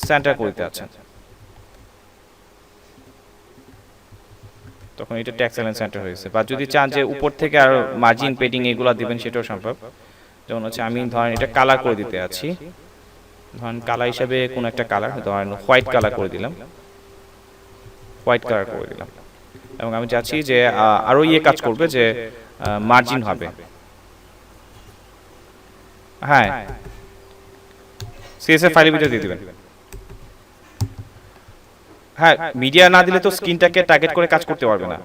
সেন্টার করতে আছেন, তখন এটা ট্যাক্স অ্যালাইন সেন্টার হয়েছে। বা যদি চান যে উপর থেকে আর মার্জিন পেডিং এগুলো দিবেন সেটাও সম্ভব। যেমন হচ্ছে আমি ধরেন এটা কালার করে দিতে আছি, ধরেন কালার হিসাবে কোন একটা কালার ধরেন হোয়াইট কালার করে দিলাম, হোয়াইট কালার করে দিলাম। এবং আমি চাচ্ছি যে আরো ইয়ে কাজ করবে যে মার্জিন হবে, হ্যাঁ সিএসএফ ফাইলের ভিতরে দিয়ে দিবেন। হ্যাঁ মিডিয়া না দিলে তো স্ক্রিনটাকে টার্গেট করে কাজ করতে পারবে না।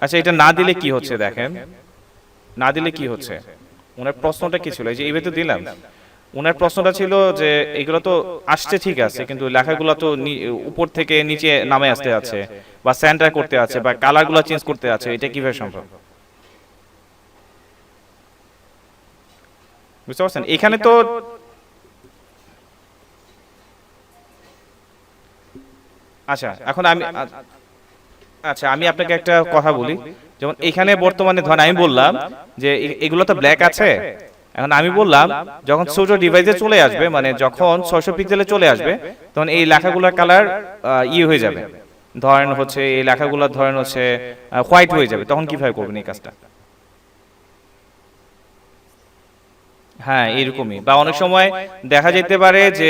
আচ্ছা এটা না দিলে কি হচ্ছে দেখেন, না দিলে কি হচ্ছে, ওনার প্রশ্নটা কি ছিল, এই যে এইভাবে তো দিলাম, ওনার প্রশ্নটা ছিল যে এগুলো তো আসছে ঠিক আছে, কিন্তু লেখাগুলো তো উপর থেকে নিচে নামে আসতে আছে, বা সেন্টার করতে আছে, বা কালারগুলো চেঞ্জ করতে আছে, এটা কিভাবে সম্ভব? বুঝতে পারছেন এখানে তো আচ্ছা এখন আমি আচ্ছা আমি আপনাকে একটা কথা বলি, যেমন এখানে বর্তমানে ধরেন আমি বললাম যে এগুলো তো ব্ল্যাক আছে, এখন আমি বললাম যখন ছোট ডিভাইসে চলে আসবে, মানে যখন 600 পিক্সেলে চলে আসবে, তখন এই লেখাগুলোর কালার ইয়ে হয়ে যাবে, ধরেন হচ্ছে এই লেখাগুলো ধরেন হচ্ছে হোয়াইট হয়ে যাবে, তখন কিভাবে করবেন এই কাজটা? হ্যাঁ এরকমই। বা অনেক সময় দেখা যেতে পারে যে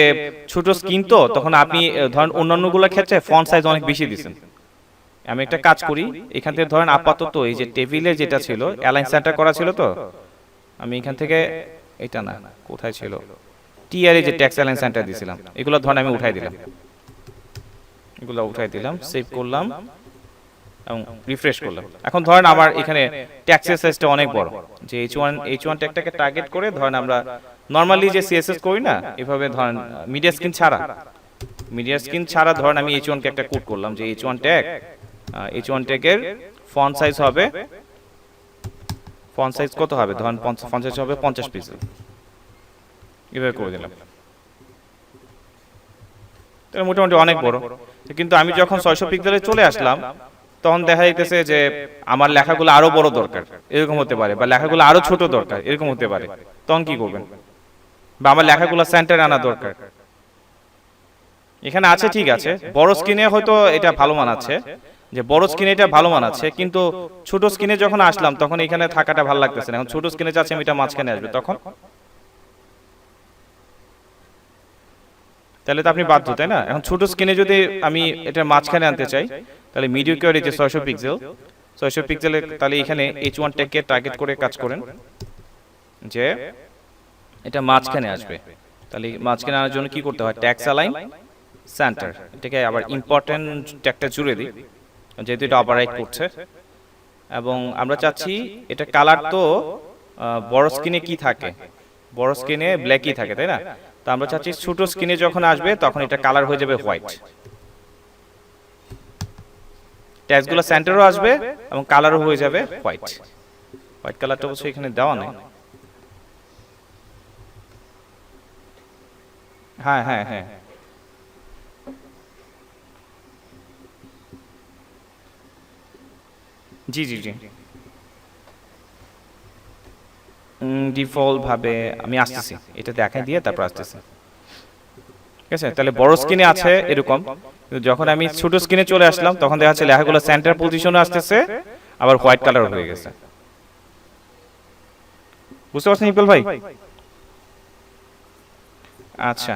ছোট স্ক্রিন তো, তখন আপনি ধরেন অন্যান্যগুলোর ক্ষেত্রে ফন্ট সাইজ অনেক বেশি দিচ্ছেন। আমি একটা কাজ করি, এখান থেকে ধরেন আপাতত এই যে টেবিলে যেটা ছিল অ্যালাইন সেন্টার করা ছিল, তো আমি এখান থেকে এটা না কোথায় ছিল টিআর যে ট্যাক্স অ্যালাইন সেন্টার দিয়েছিলাম, এগুলো ধরেন আমি উঠাই দিলাম, এগুলো উঠাই দিলাম, সেভ করলাম এবং রিফ্রেশ করলাম। এখন ধরেন আমার এখানে ট্যাক্সের সাইজটা অনেক বড়, যে H1 ট্যাগটাকে টার্গেট করে ধরেন আমরা নরমালি যে সিএসএস করি না, এভাবে ধরেন মিডিয়া স্ক্রিন ছাড়া ধরেন আমি H1 কে একটা কোড করলাম যে H1 ট্যাগের ফন্ট সাইজ হবে, ফন্ট সাইজ কত হবে, ধরেন ফন্ট সাইজ হবে 50 পিক্সেল, এভাবে করে দিলাম। এটা মোটামুটি অনেক বড়, কিন্তু আমি যখন 600 পিক্সেলে চলে আসলাম, তখন দেখা যাইতেছে যে আমার লেখাগুলো আরো বড় দরকার, এরকম হতে পারে, বা লেখাগুলো আরো ছোট দরকার, এরকম হতে পারে, তখন কি করবেন? বা আমার লেখাগুলো সেন্টারে আনা দরকার, এখানে আছে ঠিক আছে, বড় স্ক্রিনে হয়তো এটা ভালো মানাচ্ছে, যে বড় স্ক্রিনে এটা ভালো মানাচ্ছে, কিন্তু ছোট স্ক্রিনে যখন আসলাম তখন এখানে থাকাটা ভালো লাগতেছে না, এখন ছোট স্ক্রিনে চাচ্ছি আমি এটা মাঝখানে আসবে, তখন তাহলে তো আপনি বাধ্য, তাই না? এখন ছোট স্ক্রিনে যদি আমি এটা মাঝখানে আনতে চাই, তাহলে মিডিয়া কিওয়ার্ড যে 600 পিক্সেলে, তাহলে এখানে H1 ট্যাগকে টার্গেট করে কাজ করেন যে এটা মাঝখানে আসবে, তাহলে মাঝখানে আনার জন্য কি করতে হয়, ট্যাক্স অ্যালাইন সেন্টার, এটাকে আবার ইম্পর্টেন্ট ট্যাগটা জুড়ে দিই যেহেতু এটা অপারেট করছে। এবং আমরা চাচ্ছি এটা কালার তো বড় স্ক্রিনে কি থাকে, বড় স্ক্রিনে ব্ল্যাকই থাকে, তাই না? তো আমরা চাচ্ছি ছোট স্ক্রিনে যখন আসবে তখন এটা কালার হয়ে যাবে হোয়াইট, ট্যাগগুলো সেন্টারও আসবে এবং কালারও হয়ে যাবে হোয়াইট। হোয়াইট কালারটা অবশ্যই এখানে দেওয়া নেই, হ্যাঁ হ্যাঁ হ্যাঁ জি জি জি ডিফল্ট ভাবে আমি আসতেছি, এটা দেখাই দিয়ে তারপর আসতেছি, ঠিক আছে? তাহলে বড় স্ক্রিনে আছে এরকম, কিন্তু যখন আমি ছোট স্ক্রিনে চলে আসলাম তখন দেখা যাচ্ছে লেখাগুলো সেন্টার পজিশনে আসতেছে, আবার হোয়াইট কালার হয়ে গেছে। বুঝতে পারছেন ইকবাল ভাই? আচ্ছা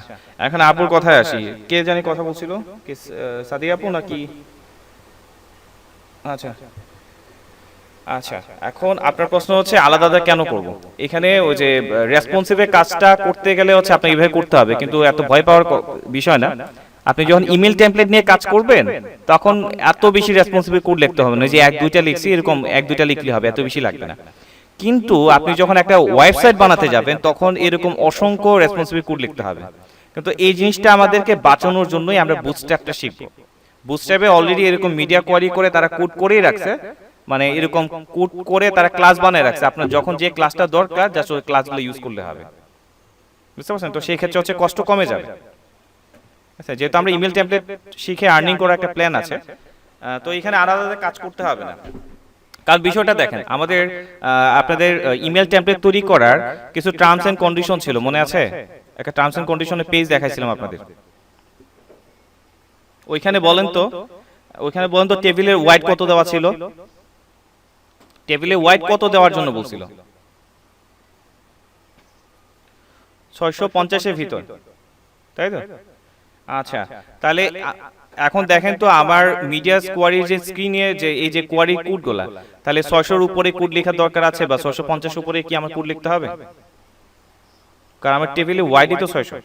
এখন আপুর কথায় আসি, কে জানি কথা বলছিল, কে সাদিয়া আপু নাকি? আচ্ছা আচ্ছা এখন আপনার প্রশ্ন হচ্ছে আলাদা কেন করব? এখানে ওই যে রেসপন্সিভের কাজটা করতে গেলে হচ্ছে আপনাকে এইভাবে করতে হবে, কিন্তু এত ভয় পাওয়ার বিষয় না। আপনি যখন ইমেল টেমপ্লেট নিয়ে কাজ করবেন তখন এত বেশি রেসপন্সিভ কোড লিখতে হবে না, যে এক দুইটা লিখছি এরকম এক দুইটা লিখলে হবে, এত বেশি লাগবে না। কিন্তু আপনি যখন একটা ওয়েবসাইট বানাতে যাবেন তখন এরকম অসংখ্য রেসপন্সিবল কোড লিখতে হবে। কিন্তু এই জিনিসটা আমাদেরকে বাঁচানোর জন্যই আমরা বুটস্ট্র্যাপটা শিখব। বুটস্ট্র্যাপে অলরেডি এরকম মিডিয়া কোয়ারি করে তারা কোড করেই রাখছে, মানে এরকম কোড করে তারা ক্লাস বানিয়ে রাখছে, আপনার যখন যে ক্লাসটা দরকার জাস্ট ওই ক্লাসগুলো ইউজ করলে হবে। বুঝতে পারছেন? তো সেই ক্ষেত্রে হচ্ছে কষ্ট কমে যাবে। আচ্ছা, যেহেতু আমরা ইমেল টেমপ্লেট শিখে আর্নিং করার একটা প্ল্যান আছে, তো এখানে আলাদা কাজ করতে হবে না। কারণ বিষয়টা দেখেন, আমাদের আপনাদের ইমেল টেমপ্লেট তৈরি করার কিছু টার্মস এন্ড কন্ডিশন ছিল, মনে আছে? একটা টার্মস এন্ড কন্ডিশনের পেজ দেখাইছিলাম আপনাদের। ওইখানে বলেন তো টেবিলের ওয়াইড কত দেওয়া ছিল? টেবিলে ওয়াইড কত দেওয়ার জন্য বলছিল? 650 এর ভিতর, তাই তো? আচ্ছা, তাহলে এখন দেখেন তো আমার মিডিয়া কোয়ারির যে স্ক্রিনে যে এই যে কোয়ারি কোডগুলা, তাহলে 600 এর উপরে কোড লেখার দরকার আছে, বা 650 উপরে কি আমার কোড লিখতে হবে? কারণ আমার টেবিলে ওয়াইডই তো 600।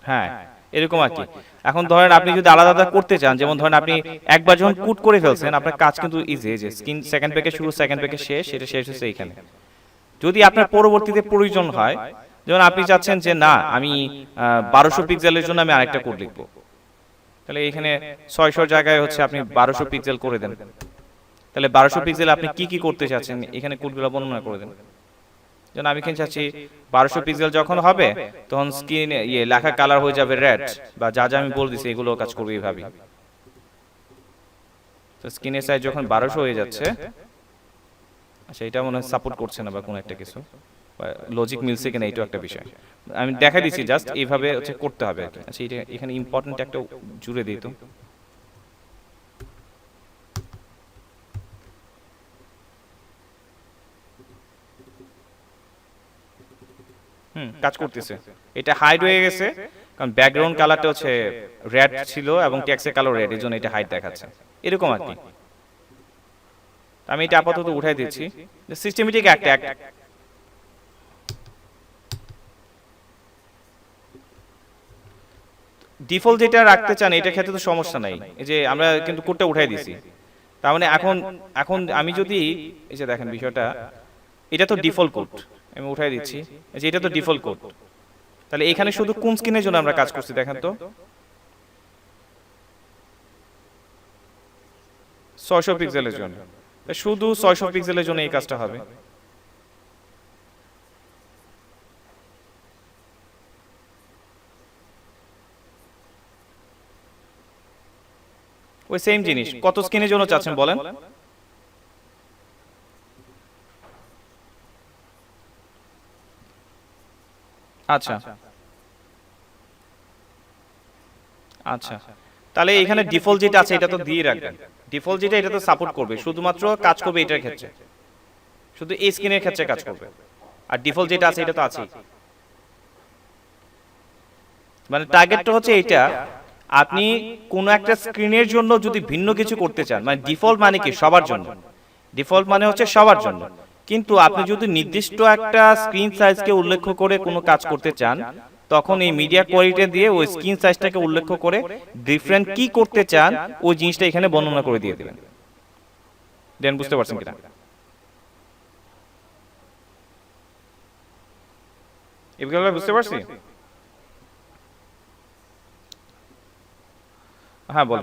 হ্যাঁ, এরকম আর কি। এখন ধরেন আপনি যদি আলাদা আলাদা করতে চান, যেমন ধরেন আপনি একবার যখন কোড করে ফেলছেন, আপনার কাজ কিন্তু ইজি, যে স্ক্রিন সেকেন্ড প্যাকেজ শুরু, সেকেন্ড প্যাকেজ শেষ, সেটা শেষ হচ্ছে এইখানে। যদি আপনার পরবর্তীতে প্রয়োজন হয়, যেমন আপনি চাচ্ছেন যে না আমি 1200 পিক্সেলের জন্য আমি আরেকটা কোড লিখবো, তাহলে এখানে 600 জায়গায় হচ্ছে আপনি 1200 পিক্সেল করে দেন। তাহলে 1200 পিক্সেল আপনি কি কি করতে চাচ্ছেন এখানে কোডগুলো বর্ণনা করে দেন। যেন আমি এখানে চাচ্ছি 1200 পিক্সেল যখন হবে তখন স্ক্রিন লেখা কালার হয়ে যাবে রেড, বা যা যা আমি বলে দিছি এগুলো কাজ করবে এইভাবে। তো স্ক্রিনের সাইজ যখন 1200 হয়ে যাচ্ছে, আচ্ছা এটা মনে হয় সাপোর্ট করছে না বা কোনো একটা কিছু, লজিক মিলছে কিনা এইটাও একটা বিষয়, আমি দেখাই দিচ্ছি জাস্ট এইভাবে হচ্ছে করতে হবে। আচ্ছা এটা এখানে ইম্পর্টেন্ট একটা জুড়ে দিই তো। কাজ করতেছে, এটা হাইড হয়ে গেছে কারণ ব্যাকগ্রাউন্ড কালারটা হচ্ছে রেড ছিল এবং টেক্সটের কালার রেড, এজন্য এটা হাইড দেখাচ্ছে, এরকম আর কি। আমি এটা আপাতত উঠাই দিচ্ছি। সিস্টেমেটিক একটা ডিফল্ট যেটা রাখতে চান এটার ক্ষেত্রে তো সমস্যা নাই, এই যে আমরা কিন্তু কোডটা উঠাই দিছি। তার মানে এখন আমি যদি এই যে দেখেন বিষয়টা, এটা তো ডিফল্ট কোড, আমি উঠাই দিচ্ছি, যে এটা তো ডিফল্ট কোড। তাহলে এখানে শুধু কোন স্ক্রিনের জন্য আমরা কাজ করছি দেখেন তো, 600 পিক্সেলের জন্য, শুধু 600 পিক্সেলের জন্য এই কাজটা হবে। ওই সেম জিনিস কত স্ক্রিনের জন্য চাচ্ছেন বলেন? আচ্ছা আচ্ছা, তাহলে এখানে ডিফল্ট যেটা আছে এটা তো দিয়ে রাখবেন। ডিফল্ট যেটা এটা তো সাপোর্ট করবে, শুধুমাত্র কাজ করবে এটার ক্ষেত্রে, শুধু এই স্ক্রিনের ক্ষেত্রে কাজ করবে। আর ডিফল্ট যেটা আছে এটা তো আছেই। মানে টার্গেটটা হচ্ছে এইটা, আপনি কোন একটা স্ক্রিনের জন্য যদি ভিন্ন কিছু করতে চান, মানে ডিফল্ট মানে কি সবার জন্য, ডিফল্ট মানে হচ্ছে সবার জন্য। কিন্তু আপনি যদি নির্দিষ্ট একটা স্ক্রিন সাইজকে উল্লেখ করে কোনো কাজ করতে চান, তখন এই মিডিয়া কোয়ালিটি দিয়ে ওই স্ক্রিন সাইজটাকে উল্লেখ করে ডিফারেন্ট কি করতে চান ওই জিনিসটা এখানে বর্ণনা করে দিয়ে দিবেন। দেন বুঝতে পারছেন কিনা? এগুলো বুঝতে পারছি? হ্যাঁ বল।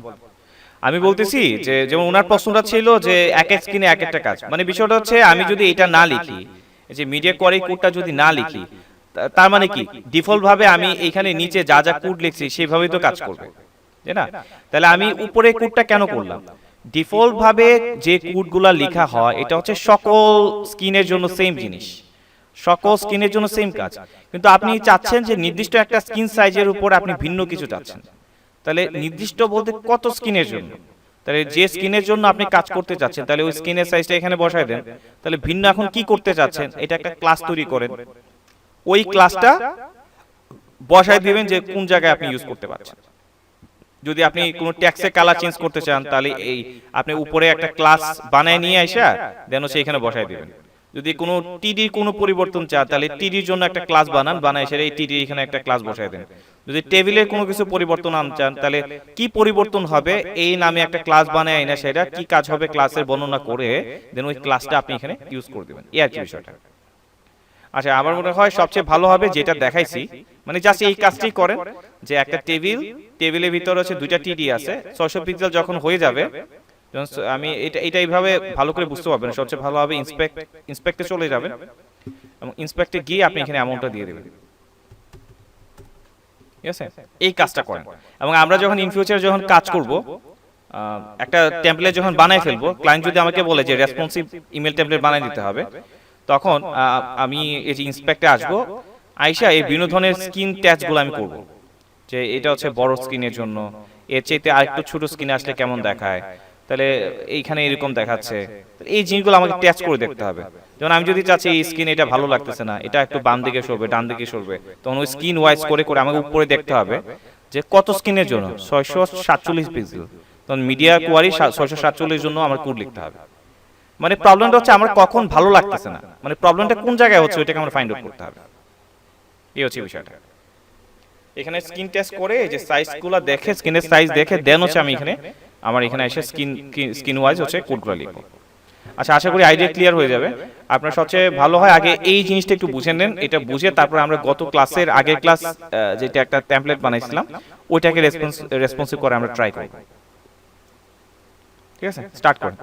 আমি বলতেছি যে যেমন ওনার প্রশ্নটা ছিল যে এক এক স্ক্রিনে এক একটা কাজ, মানে বিষয়টা হচ্ছে আমি যদি এটা না লিখি, যে মিডিয়া কোয়ারি কোডটা যদি না লিখি, তার মানে কি ডিফল্ট ভাবে আমি এখানে নিচে যা যা কোড লিখছি সেভাবেই তো কাজ করবে, তাই না? তাহলে আমি উপরে কোডটা কেন করলাম? ডিফল্ট ভাবে যে কোডগুলা লেখা হয় এটা হচ্ছে সকল স্ক্রিনের জন্য সেম জিনিস, সকল স্ক্রিনের জন্য সেম কাজ। কিন্তু আপনি চাচ্ছেন যে নির্দিষ্ট একটা স্ক্রিন সাইজের উপর আপনি ভিন্ন কিছু চাচ্ছেন, তাহলে নির্দিষ্ট বলতে কত স্ক্রিনের জন্য, তাহলে যে স্ক্রিনের জন্য আপনি কাজ করতে চাচ্ছেন তাহলে ওই স্ক্রিনের সাইজটা এখানে বসায় দেন। তাহলে ভিন্ন এখন কি করতে চাচ্ছেন এটা একটা ক্লাস তৈরি করেন, ওই ক্লাসটা বসায় দিবেন যে কোন জায়গায় আপনি ইউজ করতে পারছেন। যদি আপনি কোনো ট্যাক্সের কালার চেঞ্জ করতে চান তাহলে এই আপনি উপরে একটা ক্লাস বানায় নিয়ে আইসা দেন হচ্ছে এখানে বসায় দিবেন। যদি কোনো টিডির কোনো পরিবর্তন চান তাহলে টিডির জন্য একটা ক্লাস বানান, বানায় সেটা এই টিডি এখানে একটা ক্লাস বসায় দেন। যদি টেবিলের কোনো কিছু পরিবর্তন আনতে চান তাহলে কি পরিবর্তন হবে এই নামে একটা ক্লাস বানায় না, সেটা কি কাজ হবে ক্লাসের বর্ণনা করে দেন ওই ক্লাসটা আপনি এখানে ইউজ করে দিবেন, এই আর কি বিষয়টা। আচ্ছা, আমার মনে হয় সবচেয়ে ভালো হবে যেটা দেখাইছি, মানে জাস্ট এই কাজটি করেন যে একটা টেবিলের ভিতরে হচ্ছে দুইটা টিডি আছে, 600 পিক্সেল যখন হয়ে যাবে, আমি এটা এইভাবে ভালো করে বুঝতে পারবেন, সবচেয়ে ভালো হবে ইন্সপেক্টে চলে যাবেন এবং ইন্সপেক্টে গিয়ে আপনি এখানে অ্যামাউন্টটা দিয়ে দেবেন, ঠিক আছে? এই কাজটা করেন। এবং আমরা যখন ইন ফিউচার যখন কাজ করব, একটা টেমপ্লেট যখন বানাই ফেলবো, ক্লায়েন্ট যদি আমাকে বলে যে রেসপন্সিভ ইমেল টেমপ্লেট বানাই দিতে হবে, তখন আমি এই যে ইন্সপেক্টে আসবো, আইসা এই বিভিন্ন ধরনের স্ক্রিন ট্যাচগুলো আমি করব, যে এটা হচ্ছে বড় স্ক্রিনের জন্য, এর চাইতে আরেকটু ছোট স্ক্রিনে আসলে কেমন দেখায়, তাহলে এইখানে এরকম দেখাচ্ছে, এই জিনিসগুলো আমাকে ট্যাচ করে দেখতে হবে। যেমন আমি যদি চাচ্ছি এই স্ক্রিন এটা ভালো লাগতেছে না, এটা একটু বাম দিকে সরবে, ডান দিকে সরবে, তখন ওই স্ক্রিন ওয়াইজ করে করে আমাকে উপরে দেখতে হবে যে কত স্ক্রিনের জন্য 647 পিক্সেল, তখন মিডিয়া কোয়ারি 647 জন্য আমার কোড লিখতে হবে। মানে প্রবলেমটা হচ্ছে আমার কখন ভালো লাগতেছে না, মানে প্রবলেমটা কোন জায়গায় হচ্ছে ওইটাকে আমরা ফাইন্ড আউট করতে হবে, এই হচ্ছে বিষয়টা। এখানে স্ক্রিন টেস্ট করে যে সাইজগুলো দেখে, স্ক্রিনের সাইজ দেখে দেন হচ্ছে আমি এখানে আমার এখানে এসে স্ক্রিন ওয়াইজ হচ্ছে কোডগুলো লিখবো। আচ্ছা, আশা করি আইডিয়া ক্লিয়ার হয়ে যাবে। আপনার সবচেয়ে ভালো হয় আগে এই জিনিসটা একটু বুঝে নেন, এটা বুঝে তারপর আমরা গত ক্লাসের আগের ক্লাস যেটা একটা টেমপ্লেট বানাইছিলাম ওইটাকে রেসপন্সিভ করে আমরা ট্রাই করব। ঠিক আছে, স্টার্ট করুন।